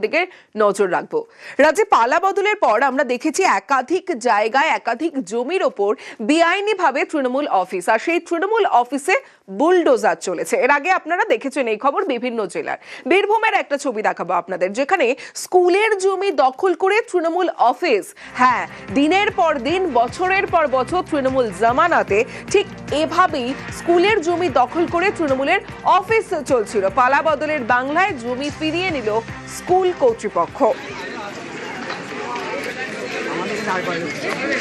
দিকে নজর রাখবো। রাজ্যে পালা বদলের পর আমরা দেখেছি একাধিক জায়গায় একাধিক জমির ওপর বেআইনিভাবে তৃণমূল অফিস, আর সেই তৃণমূল অফিসে বুলডোজার চলেছে। এর আগে আপনারা দেখেছেন এই খবর বিভিন্ন জেলার। বীরভূমের একটা ছবি দেখাবো আপনাদের, যেখানে স্কুলের জমি দখল করে তৃণমূল অফিস। হ্যাঁ, দিনের পর দিন, বছরের পর বছর তৃণমূল জামানাতে ঠিক এভাবেই স্কুলের জমি দখল করে তৃণমূলের অফিস চলছিল। পালা বদলের বাংলায় জমি ফিরিয়ে নিল স্কুল কর্তৃপক্ষ।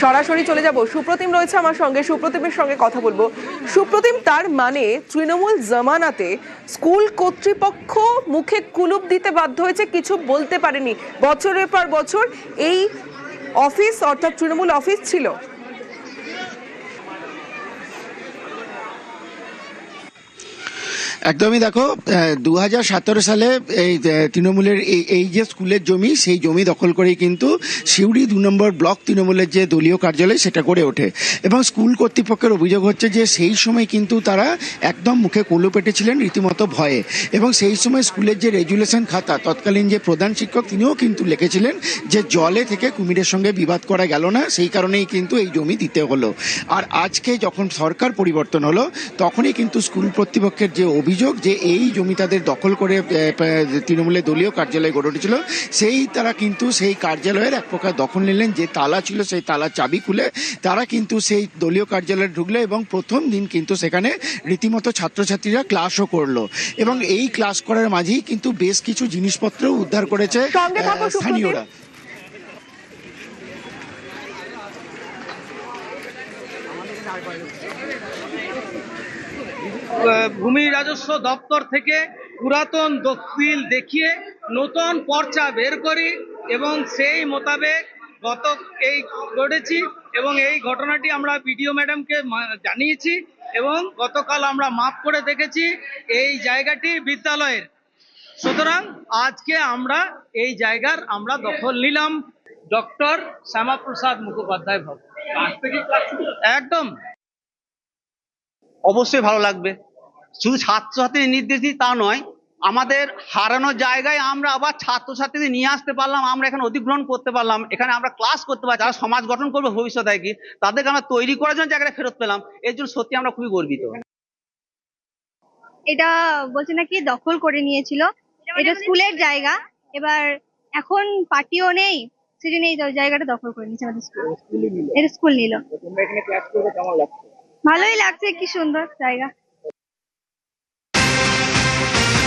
সরাসরি চলে যাব, সুপ্রতিম রয়েছে আমার সঙ্গে, সুপ্রতিমের সঙ্গে কথা বলবো। সুপ্রতিম, তার মানে তৃণমূল জামানাতে স্কুল কর্তৃপক্ষ মুখে কুলুপ দিতে বাধ্য হয়েছে, কিছু বলতে পারেনি, বছরের পর বছর এই অফিস অর্থাৎ তৃণমূল অফিস ছিল। একদমই দেখো, 2017 সালে এই তৃণমূলের এই যে স্কুলের জমি, সেই জমি দখল করেই কিন্তু সিউড়ি 2 নম্বর ব্লক তৃণমূলের যে দলীয় কার্যালয় সেটা গড়ে ওঠে। এবং স্কুল কর্তৃপক্ষের অভিযোগ হচ্ছে যে সেই সময় কিন্তু তারা একদম মুখে কুলু পেটেছিলেন রীতিমতো ভয়ে। এবং সেই সময় স্কুলের যে রেজুলেশন খাতা, তৎকালীন যে প্রধান শিক্ষক, তিনিও কিন্তু লিখেছিলেন যে জলে থেকে কুমিরের সঙ্গে বিবাদ করা গেল না, সেই কারণেই কিন্তু এই জমি দিতে হলো। আর আজকে যখন সরকার পরিবর্তন হলো, তখনই কিন্তু স্কুল কর্তৃপক্ষের যে অভিযোগ যে এই জমি তাদের দখল করে তৃণমূলের দলীয় কার্যালয় গড়ে উঠেছিল, তারা কিন্তু সেই কার্যালয়ের এক প্রকার দখল নিলেন। যে তালা ছিল সেই তালা চাবি খুলে তারা কিন্তু সেই দলীয় কার্যালয়ে ঢুকলো এবং প্রথম দিন কিন্তু সেখানে রীতিমতো ছাত্রছাত্রীরা ক্লাসও করলো। এবং এই ক্লাস করার মাঝেই কিন্তু বেশ কিছু জিনিসপত্র উদ্ধার করেছে স্থানীয়রা। ভূমি রাজস্ব দপ্তর থেকে পুরাতন দলিল দেখিয়ে নতুন পর্চা বের করি এবং সেই মোতাবেক গত এই করেছি এবং এই ঘটনাটি আমরা বিডিও ম্যাডামকে জানিয়েছি এবং গতকাল আমরা মাপ করে দেখেছি এই জায়গাটি বিদ্যালয়ের। সুতরাং আজকে আমরা এই জায়গার আমরা দখল নিলাম ডক্টর শ্যামাপ্রসাদ মুখোপাধ্যায় ভবন। একদম অবশ্যই ভালো লাগবে। শুধু ছাত্রছাত্রীদের নির্দেশ দিই তা নয়, আমাদের হারানো জায়গায় আমরা আবার ছাত্রছাত্রীদের নিয়ে আসতে পারলাম, আমরা এখানে অধিগ্রহণ করতে পারলাম, এখানে আমরা ক্লাস করতে পারছি, যারা সমাজ গঠন করবে ভবিষ্যতে কি তাদেরকে আমরা তৈরি করার জন্য জায়গাটা ফেরত পেলাম। এর জন্য সত্যি আমরা খুবই গর্বিত। এটা বলছে নাকি দখল করে নিয়েছিল, এটা স্কুলের জায়গা, এবার এখন পার্টিও নেই, সেজন্য এই জায়গাটা দখল করে নিয়েছে আমাদের স্কুল। এটা স্কুল নিল। ভালোই লাগছে, কি সুন্দর জায়গা।